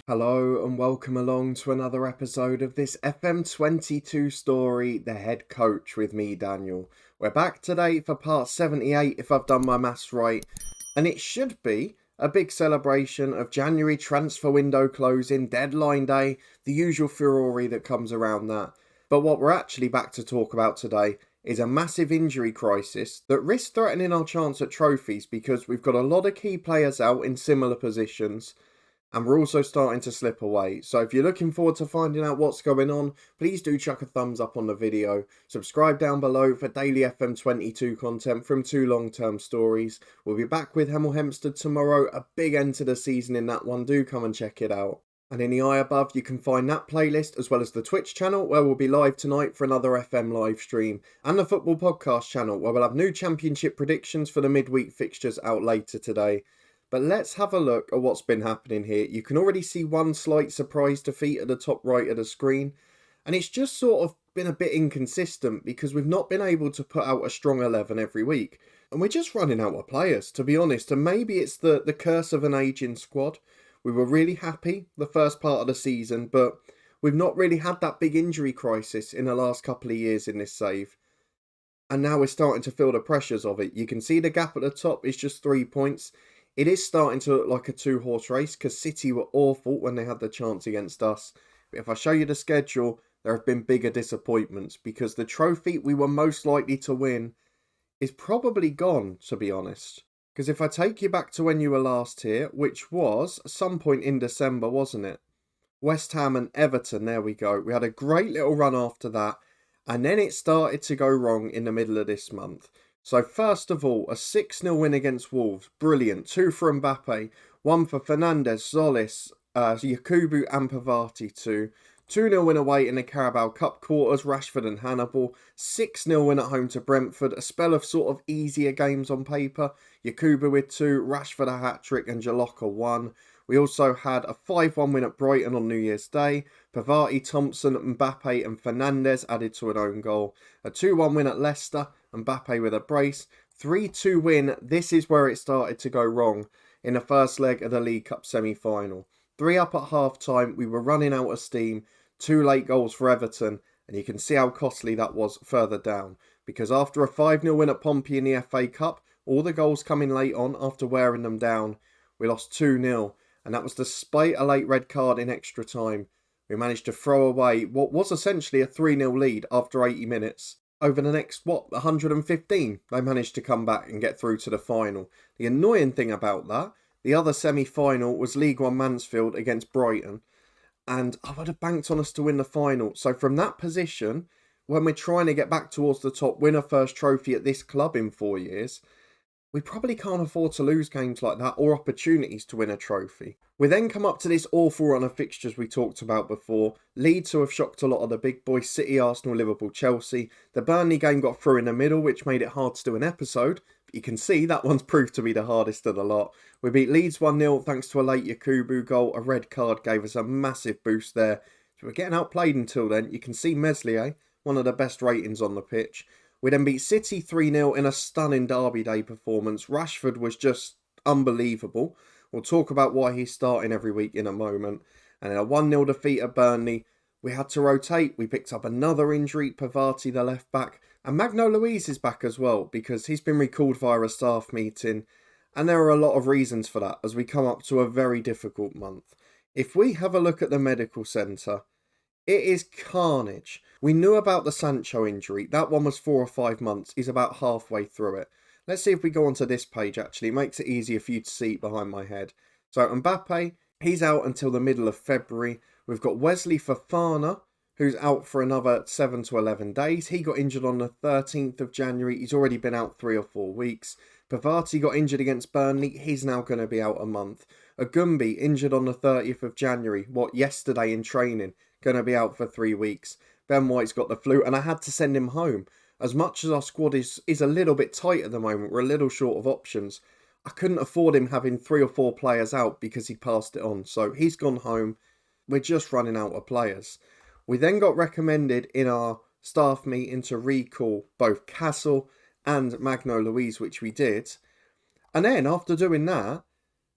Hello and welcome along to another episode of this FM22 story, The Head Coach, with me, Daniel. We're back today for part 78, if I've done my maths right, and it should be a big celebration of January transfer window closing, deadline day, the usual furore that comes around that. But what we're actually back to talk about today is a massive injury crisis that risks threatening our chance at trophies because we've got a lot of key players out in similar positions and we're also starting to slip away. So if you're looking forward to finding out what's going on, please do chuck a thumbs up on the video. Subscribe down below for daily FM22 content from two long-term stories. We'll be back with Hemel Hempstead tomorrow. A big end to the season in that one. Do come and check it out. And in the eye above, you can find that playlist as well as the Twitch channel where we'll be live tonight for another FM live stream, and the football podcast channel where we'll have new championship predictions for the midweek fixtures out later today. But let's have a look at what's been happening here. You can already see one slight surprise defeat at the top right of the screen. And it's just sort of been a bit inconsistent because we've not been able to put out a strong 11 every week. And we're just running out of players, to be honest. And maybe it's the curse of an ageing squad. We were really happy the first part of the season, but we've not really had that big injury crisis in the last couple of years in this save. And now we're starting to feel the pressures of it. You can see the gap at the top is just 3 points. It is starting to look like a two-horse race because City were awful when they had the chance against us. But if I show you the schedule, there have been bigger disappointments because the trophy we were most likely to win is probably gone, to be honest. Because if I take you back to when you were last here, which was some point in December, wasn't it? West Ham and Everton, there we go. We had a great little run after that, and then it started to go wrong in the middle of this month. So first of all, a 6-0 win against Wolves. Brilliant. 2 for Mbappe, 1 for Fernandes, Zolis, Yakubu and Pavati 2. 2-0 win away in the Carabao Cup quarters, Rashford and Hannibal. 6-0 win at home to Brentford. A spell of sort of easier games on paper. Yakubu with 2, Rashford a hat-trick and Jalocka 1. We also had a 5-1 win at Brighton on New Year's Day. Pavati, Thompson, Mbappe and Fernandes added to an own goal. A 2-1 win at Leicester. Mbappe with a brace. 3-2 win. This is where it started to go wrong in the first leg of the League Cup semi-final. 3 up at half-time. We were running out of steam. 2 late goals for Everton. And you can see how costly that was further down. Because after a 5-0 win at Pompey in the FA Cup, all the goals coming late on after wearing them down, we lost 2-0. And that was despite a late red card in extra time. We managed to throw away what was essentially a 3-0 lead after 80 minutes. Over the next, 115, they managed to come back and get through to the final. The annoying thing about that, the other semi-final was League One Mansfield against Brighton. And I would have banked on us to win the final. So from that position, when we're trying to get back towards the top, win a first trophy at this club in 4 years, we probably can't afford to lose games like that or opportunities to win a trophy. We then come up to this awful run of fixtures we talked about before. Leeds, who have shocked a lot of the big boys, City, Arsenal, Liverpool, Chelsea. The Burnley game got through in the middle, which made it hard to do an episode. But you can see that one's proved to be the hardest of the lot. We beat Leeds 1-0 thanks to a late Yakubu goal. A red card gave us a massive boost there. So we're getting outplayed until then. You can see Meslier, one of the best ratings on the pitch. We then beat City 3-0 in a stunning Derby Day performance. Rashford was just unbelievable. We'll talk about why he's starting every week in a moment. And in a 1-0 defeat at Burnley, we had to rotate. We picked up another injury, Pavati, the left back. And Magno Luiz is back as well because he's been recalled via a staff meeting. And there are a lot of reasons for that as we come up to a very difficult month. If we have a look at the medical centre, it is carnage. We knew about the Sancho injury. That one was 4 or 5 months. He's about halfway through it. Let's see if we go onto this page, actually. It makes it easier for you to see behind my head. So Mbappe, he's out until the middle of February. We've got Wesley Fofana, who's out for another 7 to 11 days. He got injured on the 13th of January. He's already been out 3 or 4 weeks. Pavati got injured against Burnley. He's now going to be out a month. Agumbi, injured on the 30th of January. Yesterday in training. Going to be out for 3 weeks. Ben White's got the flu, and I had to send him home. As much as our squad is a little bit tight at the moment, we're a little short of options. I couldn't afford him having 3 or 4 players out because he passed it on. So he's gone home. We're just running out of players. We then got recommended in our staff meeting to recall both Castle and Magno Luiz, which we did. And then after doing that,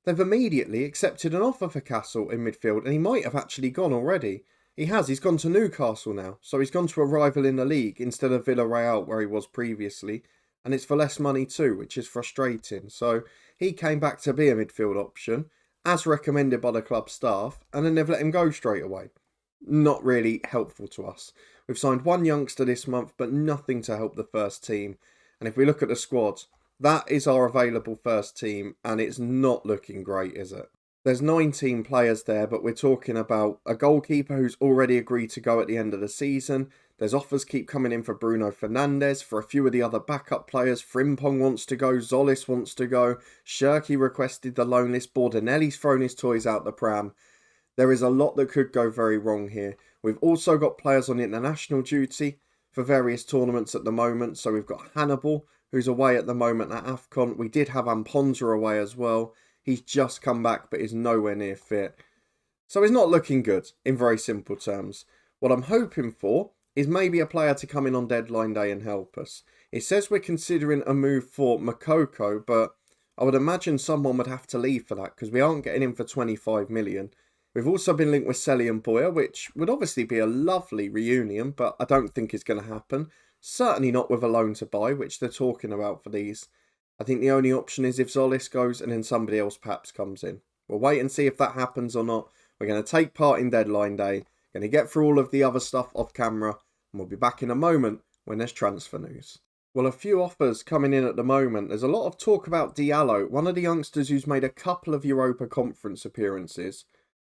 They've immediately accepted an offer for Castle in midfield, and he might have actually gone already. He's gone to Newcastle now, so he's gone to a rival in the league instead of Villarreal where he was previously, and it's for less money too, which is frustrating. So he came back to be a midfield option, as recommended by the club staff, and then they've let him go straight away. Not really helpful to us. We've signed one youngster this month, but nothing to help the first team. And if we look at the squad, that is our available first team, and it's not looking great, is it? There's 19 players there, but we're talking about a goalkeeper who's already agreed to go at the end of the season. There's offers keep coming in for Bruno Fernandes, for a few of the other backup players. Frimpong wants to go, Zolis wants to go, Shirky requested the loan list, Bordanelli's thrown his toys out the pram. There is a lot that could go very wrong here. We've also got players on international duty for various tournaments at the moment. So we've got Hannibal, who's away at the moment at AFCON. We did have Amponza away as well. He's just come back, but is nowhere near fit. So he's not looking good, in very simple terms. What I'm hoping for is maybe a player to come in on deadline day and help us. It says we're considering a move for Makoko, but I would imagine someone would have to leave for that because we aren't getting him for 25 million. We've also been linked with Selly and Boyer, which would obviously be a lovely reunion, but I don't think it's going to happen. Certainly not with a loan to buy, which they're talking about for these. I think the only option is if Zolis goes and then somebody else perhaps comes in. We'll wait and see if that happens or not. We're going to take part in deadline day, going to get through all of the other stuff off camera, and we'll be back in a moment when there's transfer news. Well, a few offers coming in at the moment. There's a lot of talk about Diallo, one of the youngsters who's made a couple of Europa Conference appearances.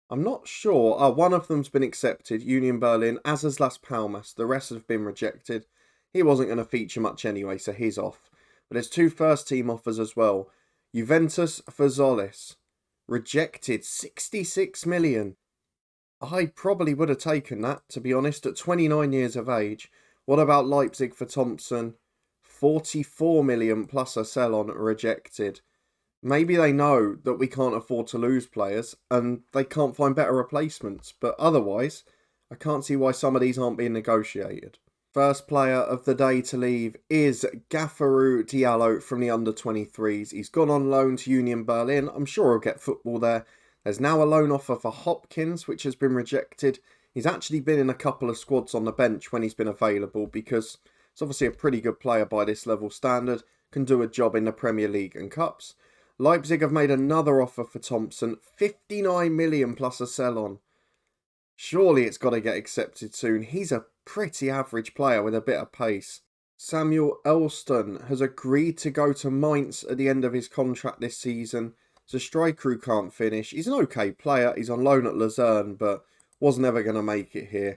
I'm not sure. One of them's been accepted, Union Berlin, as has Las Palmas. The rest have been rejected. He wasn't going to feature much anyway, so he's off. But there's two first team offers as well. Juventus for Zolis. Rejected, 66 million. I probably would have taken that, to be honest, at 29 years of age. What about Leipzig for Thompson? 44 million plus a sell-on, rejected. Maybe they know that we can't afford to lose players and they can't find better replacements. But otherwise, I can't see why some of these aren't being negotiated. First player of the day to leave is Gafaru Diallo from the under-23s. He's gone on loan to Union Berlin. I'm sure he'll get football there. There's now a loan offer for Hopkins, which has been rejected. He's actually been in a couple of squads on the bench when he's been available because it's obviously a pretty good player by this level standard. Can do a job in the Premier League and Cups. Leipzig have made another offer for Thompson, 59 million plus a sell-on. Surely it's got to get accepted soon. He's a pretty average player with a bit of pace. Samuel Elston has agreed to go to Mainz at the end of his contract this season. It's a striker who can't finish. He's an okay player. He's on loan at Luzern, but was never going to make it here.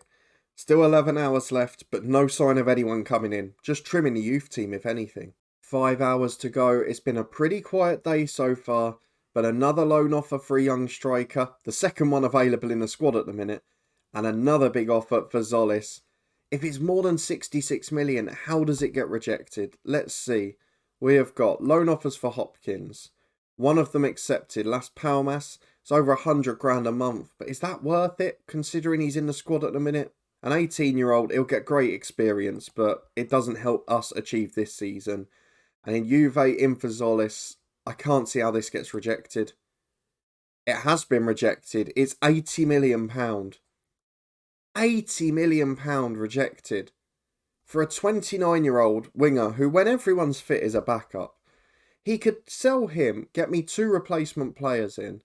Still 11 hours left, but no sign of anyone coming in. Just trimming the youth team, if anything. 5 hours to go. It's been a pretty quiet day so far, but another loan offer for a young striker, the second one available in the squad at the minute, and another big offer for Zolis. If it's more than 66 million, how does it get rejected? Let's see. We have got loan offers for Hopkins. One of them accepted, Las Palmas. It's over 100 grand a month, but is that worth it considering he's in the squad at the minute? An 18-year-old, he'll get great experience, but it doesn't help us achieve this season. And in Juve, in for Zolis, I can't see how this gets rejected. It has been rejected. It's £80 million. £80 million rejected. For a 29-year-old winger who, when everyone's fit, is a backup. He could sell him, get me 2 replacement players in,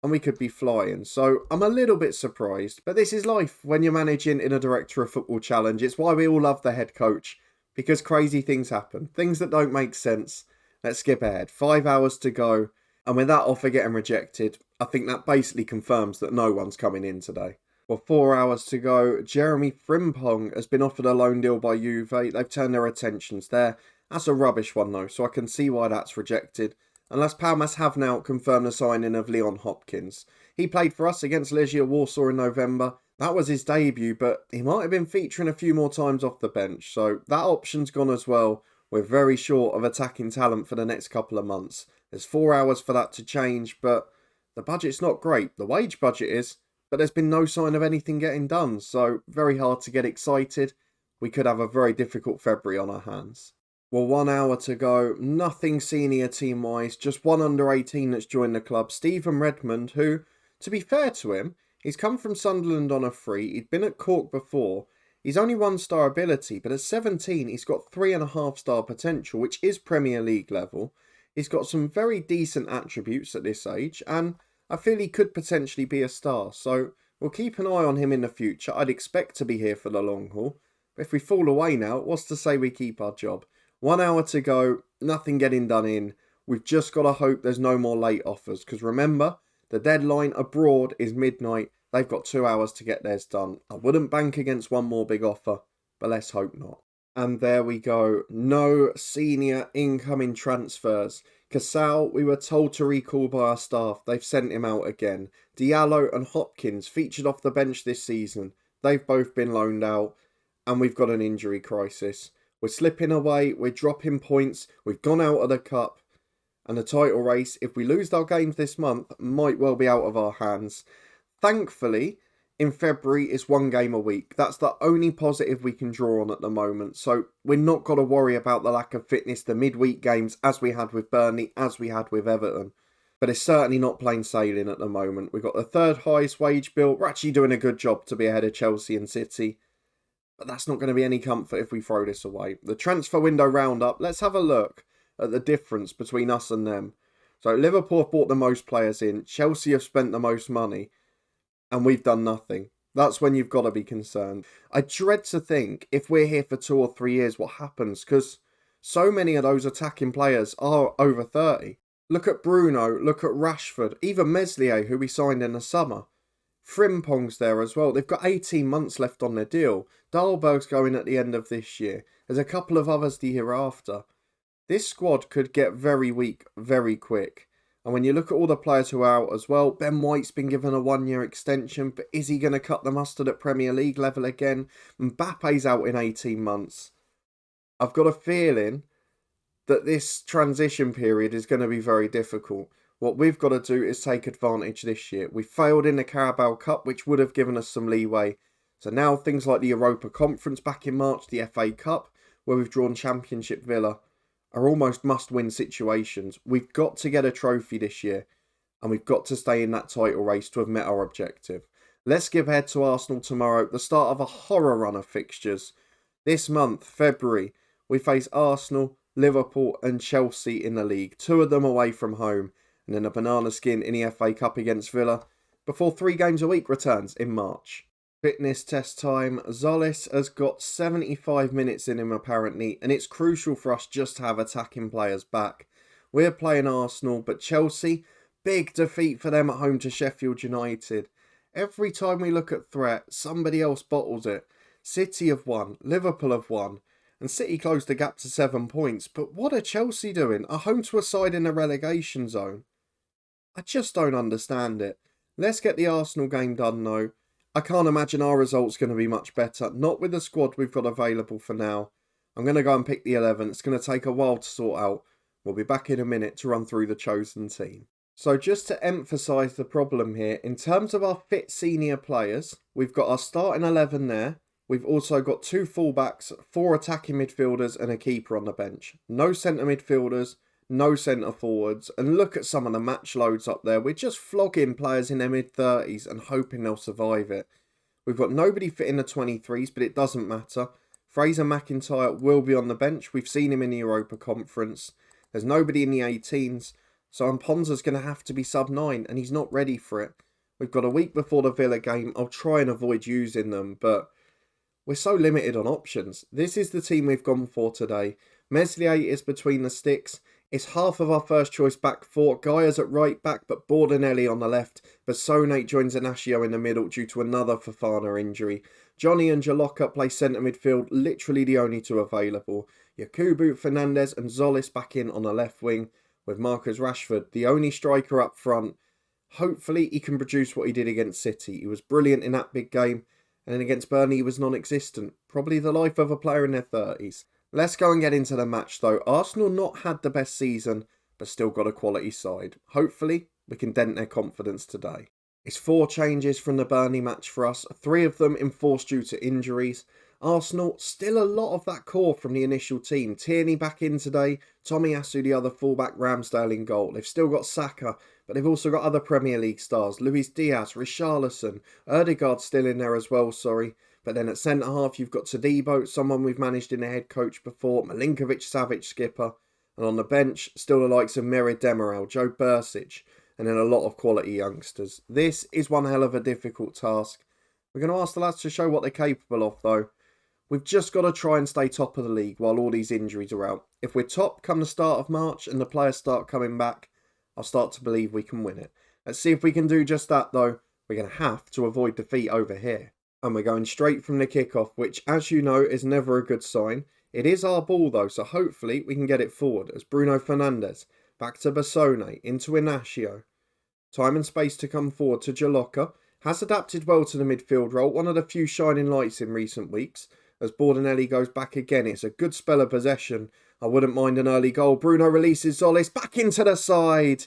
and we could be flying. So I'm a little bit surprised. But this is life when you're managing in a Director of Football Challenge. It's why we all love the head coach. Because crazy things happen. Things that don't make sense. Let's skip ahead. 5 hours to go. And with that offer getting rejected, I think that basically confirms that no one's coming in today. Well, 4 hours to go. Jeremy Frimpong has been offered a loan deal by Juve. They've turned their attentions there. That's a rubbish one though, so I can see why that's rejected. And Las Palmas have now confirmed the signing of Leon Hopkins. He played for us against Legia Warsaw in November. That was his debut, but he might have been featuring a few more times off the bench. So that option's gone as well. We're very short of attacking talent for the next couple of months. There's 4 hours for that to change, but the budget's not great. The wage budget is, but there's been no sign of anything getting done. So very hard to get excited. We could have a very difficult February on our hands. Well, 1 hour to go, nothing senior team-wise, just one under-18 that's joined the club, Stephen Redmond, who, to be fair to him, he's come from Sunderland on a free, he'd been at Cork before, he's only 1 star ability, but at 17 he's got 3.5 star potential, which is Premier League level. He's got some very decent attributes at this age, and I feel he could potentially be a star, so we'll keep an eye on him in the future. I'd expect to be here for the long haul, but if we fall away now, what's to say we keep our job? 1 hour to go, nothing getting done in. We've just got to hope there's no more late offers, because remember, the deadline abroad is midnight. They've got 2 hours to get theirs done. I wouldn't bank against one more big offer, but let's hope not. And there we go. No senior incoming transfers. Casal, we were told to recall by our staff. They've sent him out again. Diallo and Hopkins featured off the bench this season. They've both been loaned out. And we've got an injury crisis. We're slipping away, we're dropping points, we've gone out of the cup, and the title race, if we lose our games this month, might well be out of our hands. Thankfully, in February, it's 1 game a week. That's the only positive we can draw on at the moment, so we're not got to worry about the lack of fitness, the midweek games, as we had with Burnley, as we had with Everton. But it's certainly not plain sailing at the moment. We've got the 3rd highest wage bill. We're actually doing a good job to be ahead of Chelsea and City. But that's not going to be any comfort if we throw this away. The transfer window roundup, let's have a look at the difference between us and them. So Liverpool have bought the most players in, Chelsea have spent the most money, and we've done nothing. That's when you've got to be concerned. I dread to think if we're here for 2 or 3 years what happens, because so many of those attacking players are over 30. Look at Bruno, look at Rashford, even Meslier, who we signed in the summer. Frimpong's there as well. They've got 18 months left on their deal. Dahlberg's going at the end of this year. There's a couple of others the year after. This squad could get very weak very quick. And when you look at all the players who are out as well, Ben White's been given a 1-year extension, but is he going to cut the mustard at Premier League level again? Mbappe's out in 18 months. I've got a feeling that this transition period is going to be very difficult. What we've got to do is take advantage this year. We failed in the Carabao Cup, which would have given us some leeway. So now things like the Europa Conference back in March, the FA Cup, where we've drawn Championship Villa, are almost must-win situations. We've got to get a trophy this year, and we've got to stay in that title race to have met our objective. Let's give ahead to Arsenal tomorrow, the start of a horror run of fixtures. This month, February, we face Arsenal, Liverpool and Chelsea in the league, 2 of them away from home, and then a banana skin in the FA Cup against Villa, before 3 games a week returns in March. Fitness test time. Zolis has got 75 minutes in him apparently, and it's crucial for us just to have attacking players back. We're playing Arsenal, but Chelsea, big defeat for them at home to Sheffield United. Every time we look at threat, somebody else bottles it. City have won, Liverpool have won, and City closed the gap to 7 points, but what are Chelsea doing? Are home to a side in the relegation zone? I just don't understand it. Let's get the Arsenal game done though. I can't imagine our result's going to be much better. Not with the squad we've got available for now. I'm going to go and pick the 11. It's going to take a while to sort out. We'll be back in a minute to run through the chosen team. So just to emphasise the problem here, in terms of our fit senior players, we've got our starting 11 there. We've also got 2 fullbacks, 4 attacking midfielders and a keeper on the bench. No centre midfielders, no centre forwards, and look at some of the match loads up there. We're just flogging players in their mid-30s and hoping they'll survive it. We've got nobody fit in the 23s, but it doesn't matter. Fraser McIntyre will be on the bench. We've seen him in the Europa Conference. There's nobody in the 18s, so Amponza's going to have to be sub-9, and he's not ready for it. We've got a week before the Villa game. I'll try and avoid using them, but we're so limited on options. This is the team we've gone for today. Meslier is between the sticks. It's half of our first choice back 4. Gaia's at right back, but Bordenelli on the left. Basonate joins Inacio in the middle due to another Fofana injury. Johnny and Jaloka play centre midfield, literally the only 2 available. Yakubu, Fernandez and Zolis back in on the left wing, with Marcus Rashford, the only striker up front. Hopefully he can produce what he did against City. He was brilliant in that big game, and then against Burnley he was non-existent. Probably the life of a player in their 30s. Let's go and get into the match though. Arsenal not had the best season, but still got a quality side. Hopefully, we can dent their confidence today. It's 4 changes from the Burnley match for us, 3 of them enforced due to injuries. Arsenal, still a lot of that core from the initial team. Tierney back in today, Tomiyasu the other fullback, Ramsdale in goal. They've still got Saka, but they've also got other Premier League stars. Luis Diaz, Richarlison, Ødegaard still in there as well, sorry. But then at centre-half, you've got Todibo, someone we've managed in the head coach before, Milinkovic-Savic skipper. And on the bench, still the likes of Merid Demiral, Joe Bursic, and then a lot of quality youngsters. This is one hell of a difficult task. We're going to ask the lads to show what they're capable of, though. We've just got to try and stay top of the league while all these injuries are out. If we're top come the start of March and the players start coming back, I'll start to believe we can win it. Let's see if we can do just that, though. We're going to have to avoid defeat over here. And we're going straight from the kickoff, which, as you know, is never a good sign. It is our ball, though, so hopefully we can get it forward as Bruno Fernandes, back to Bassone, into Inacio. Time and space to come forward to Jaloka. Has adapted well to the midfield role, one of the few shining lights in recent weeks. As Bordenelli goes back again, it's a good spell of possession. I wouldn't mind an early goal. Bruno releases Zolis back into the side.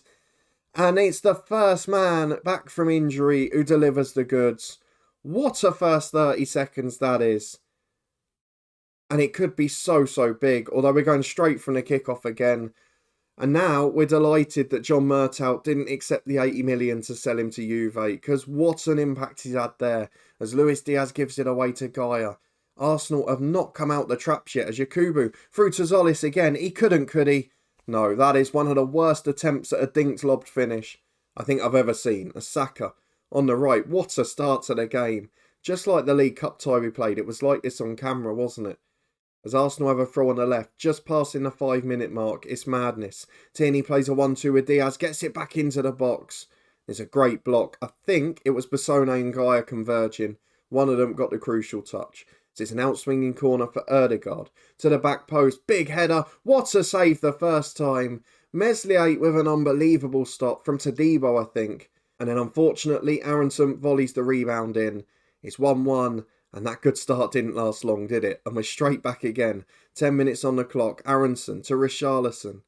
And it's the first man back from injury who delivers the goods. What a first 30 seconds that is. And it could be so big, although we're going straight from the kickoff again. And now we're delighted that John Murtaugh didn't accept the 80 million to sell him to Juve, because what an impact he's had there as Luis Diaz gives it away to Gaia. Arsenal have not come out the traps yet as Yakubu through to Zolis again. He couldn't, could he? No, that is one of the worst attempts at a dinked lobbed finish I think I've ever seen. A Saka on the right. What a start to the game. Just like the League Cup tie we played, it was like this on camera, wasn't it? As Arsenal have a throw on the left, just passing the 5-minute mark, it's madness. Tierney plays a 1-2 with Diaz, gets it back into the box. It's a great block. I think it was Bassone and Gaia converging. One of them got the crucial touch. So it's an out-swinging corner for Ødegaard. To the back post, big header. What a save the first time. Meslier with an unbelievable stop from Todibo, I think. And then unfortunately, Aronson volleys the rebound in. It's 1-1. And that good start didn't last long, did it? And we're straight back again. 10 minutes on the clock. Aronson to Richarlison.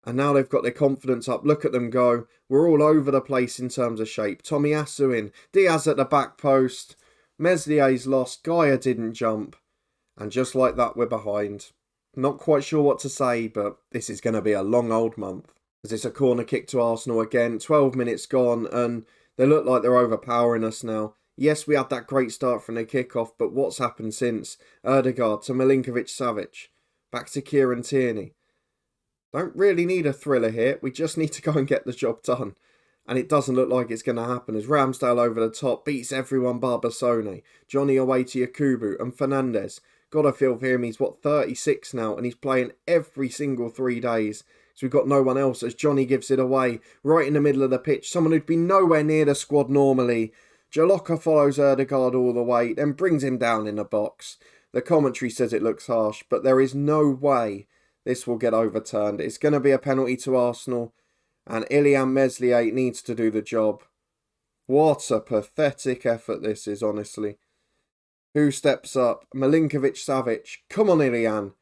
And now they've got their confidence up. Look at them go. We're all over the place in terms of shape. Tomiyasu in. Diaz at the back post. Meslier's lost. Gaia didn't jump. And just like that, we're behind. Not quite sure what to say, but this is going to be a long old month. As it's a corner kick to Arsenal again. 12 minutes gone, and they look like they're overpowering us now. Yes, we had that great start from the kickoff, but what's happened since? Ødegaard to Milinkovic-Savic. Back to Kieran Tierney. Don't really need a thriller here. We just need to go and get the job done. And it doesn't look like it's going to happen as Ramsdale over the top beats everyone bar Bassone. Johnny away to Yakubu and Fernandes. Gotta feel for him, he's 36 now, and he's playing every single 3 days. So we've got no one else as Johnny gives it away. Right in the middle of the pitch, someone who'd be nowhere near the squad normally. Jaloka follows Ødegaard all the way, then brings him down in the box. The commentary says it looks harsh, but there is no way this will get overturned. It's going to be a penalty to Arsenal, and Ilyan Meslier needs to do the job. What a pathetic effort this is, honestly. Who steps up? Milinkovic-Savic. Come on, Ilyan.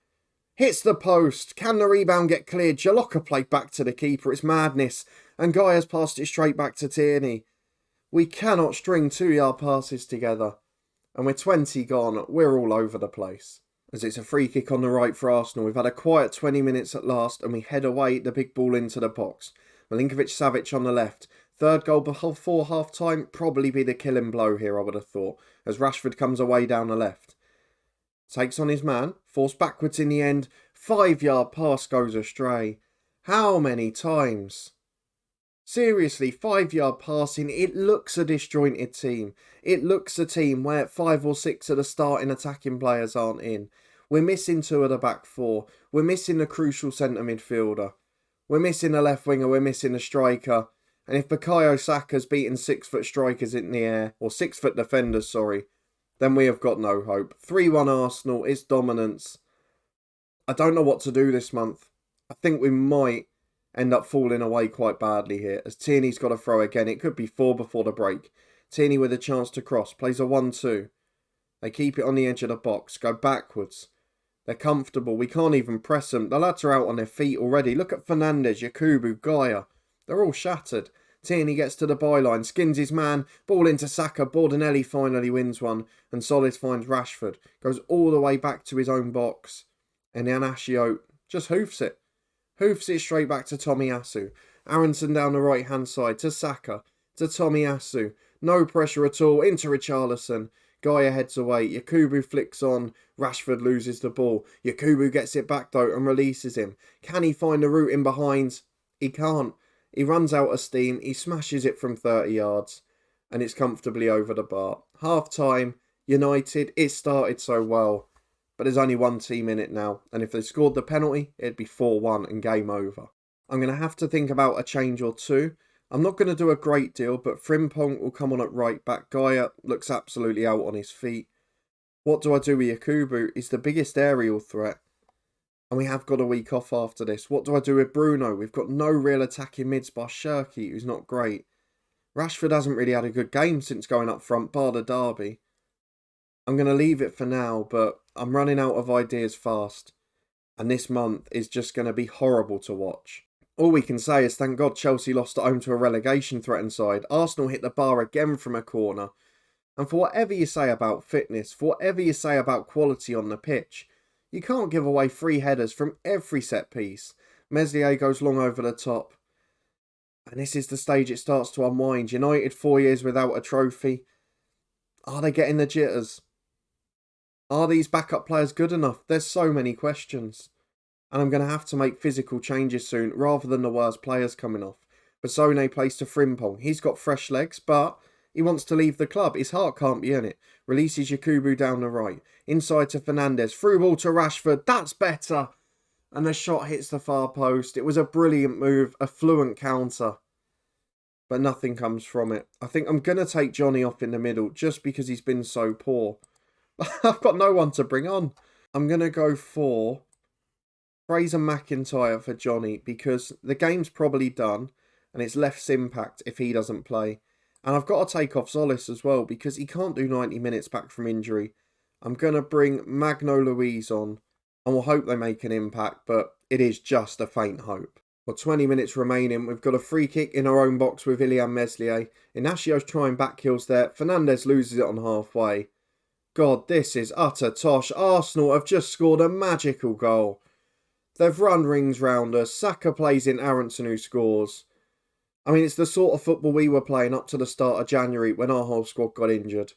Hits the post. Can the rebound get cleared? Jaloka played back to the keeper. It's madness. And Gaia's passed it straight back to Tierney. We cannot string 2-yard passes together. And we're 20 gone. We're all over the place. As it's a free kick on the right for Arsenal. We've had a quiet 20 minutes at last, and we head away the big ball into the box. Milinkovic-Savic on the left. Third goal before half-time. Probably be the killing blow here, I would have thought. As Rashford comes away down the left. Takes on his man. Forced backwards in the end. 5-yard pass goes astray. How many times? Seriously, 5-yard passing, it looks a disjointed team. It looks a team where 5 or 6 of the starting attacking players aren't in. We're missing 2 of the back 4. We're missing the crucial centre midfielder. We're missing a left winger, we're missing a striker. And if Bukayo Saka's beaten 6-foot strikers in the air, or 6-foot defenders, sorry, then we have got no hope. 3-1 Arsenal, it's dominance. I don't know what to do this month. I think we might end up falling away quite badly here, as Tierney's got a throw again. It could be 4 before the break. Tierney with a chance to cross, plays a 1-2. They keep it on the edge of the box, go backwards. They're comfortable, we can't even press them. The lads are out on their feet already. Look at Fernandes, Yakubu, Gaia. They're all shattered. Tierney gets to the byline, skins his man, ball into Saka, Bordenelli finally wins one, and Solis finds Rashford, goes all the way back to his own box, and Iheanacho just hoofs it straight back to Tomiyasu. Aronson down the right hand side to Saka, to Tomiyasu, no pressure at all, into Richarlison. Gaia heads away, Yakubu flicks on, Rashford loses the ball. Yakubu gets it back though and releases him. Can he find the route in behind? He can't. He runs out of steam, he smashes it from 30 yards, and it's comfortably over the bar. Half time, United, it started so well, but there's only one team in it now, and if they scored the penalty, it'd be 4-1 and game over. I'm going to have to think about a change or two. I'm not going to do a great deal, but Frimpong will come on at right back. Gaia looks absolutely out on his feet. What do I do with Yakubu? He's the biggest aerial threat. And we have got a week off after this. What do I do with Bruno? We've got no real attacking mids bar Shirky, who's not great. Rashford hasn't really had a good game since going up front, bar the derby. I'm going to leave it for now, but I'm running out of ideas fast. And this month is just going to be horrible to watch. All we can say is thank God Chelsea lost at home to a relegation threatened side. Arsenal hit the bar again from a corner. And for whatever you say about fitness, for whatever you say about quality on the pitch, you can't give away free headers from every set piece. Meslier goes long over the top. And this is the stage it starts to unwind. United 4 years without a trophy. Are they getting the jitters? Are these backup players good enough? There's so many questions. And I'm going to have to make physical changes soon rather than the worst players coming off. Basone plays to Frimpong. He's got fresh legs, but he wants to leave the club. His heart can't be in it. Releases Yakubu down the right. Inside to Fernandes. Through ball to Rashford. That's better. And the shot hits the far post. It was a brilliant move. A fluent counter. But nothing comes from it. I think I'm going to take Johnny off in the middle just because he's been so poor. I've got no one to bring on. I'm going to go for Fraser McIntyre for Johnny because the game's probably done and it's less impact if he doesn't play. And I've got to take off Solis as well because he can't do 90 minutes back from injury. I'm going to bring Magno Louise on and we'll hope they make an impact, but it is just a faint hope. With 20 minutes remaining, we've got a free kick in our own box with Ilian Meslier. Iheanachio's trying back heels there. Fernandes loses it on halfway. God, this is utter tosh. Arsenal have just scored a magical goal. They've run rings round us. Saka plays in Aronson who scores. I mean, it's the sort of football we were playing up to the start of January when our whole squad got injured.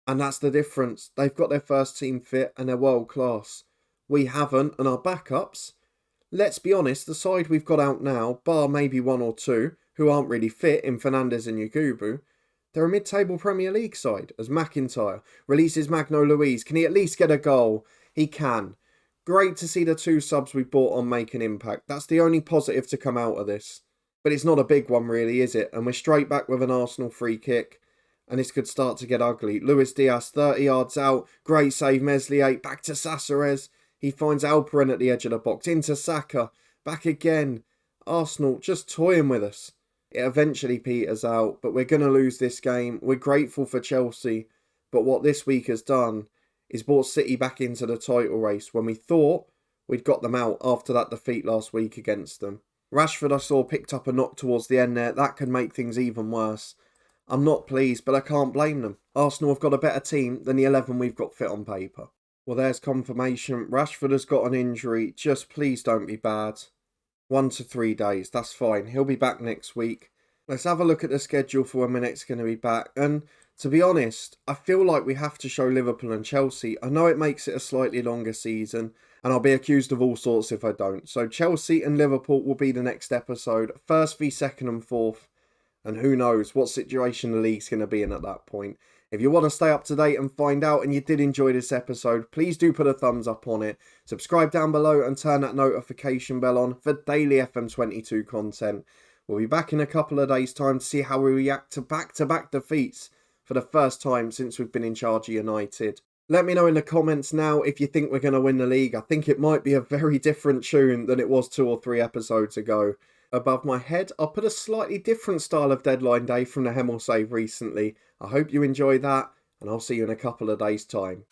And that's the difference. They've got their first team fit and they're world class. We haven't, and our backups, let's be honest, the side we've got out now, bar maybe one or two, who aren't really fit in Fernandes and Yakubu, they're a mid-table Premier League side, as McIntyre releases Magno Louise. Can he at least get a goal? He can. Great to see the two subs we bought on make an impact. That's the only positive to come out of this. But it's not a big one really, is it? And we're straight back with an Arsenal free kick. And this could start to get ugly. Luis Diaz, 30 yards out. Great save, Meslier. Back to Sacerez. He finds Alperin at the edge of the box. Into Saka. Back again. Arsenal just toying with us. It eventually peters out, but we're going to lose this game. We're grateful for Chelsea. But what this week has done is brought City back into the title race when we thought we'd got them out after that defeat last week against them. Rashford I saw picked up a knock towards the end there. That could make things even worse. I'm not pleased, but I can't blame them. Arsenal have got a better team than the 11 we've got fit on paper. Well, there's confirmation. Rashford has got an injury. Just please don't be bad. 1 to 3 days, that's fine. He'll be back next week. Let's have a look at the schedule for when we're next going to be back. And to be honest, I feel like we have to show Liverpool and Chelsea. I know it makes it a slightly longer season, and I'll be accused of all sorts if I don't. So Chelsea and Liverpool will be the next episode. First v second and fourth. And who knows what situation the league's going to be in at that point. If you want to stay up to date and find out and you did enjoy this episode, please do put a thumbs up on it. Subscribe down below and turn that notification bell on for daily FM22 content. We'll be back in a couple of days' time to see how we react to back-to-back defeats for the first time since we've been in charge of United. Let me know in the comments now if you think we're going to win the league. I think it might be a very different tune than it was 2 or 3 episodes ago. Above my head, I'll put a slightly different style of deadline day from the Hemel save recently. I hope you enjoy that, and I'll see you in a couple of days' time.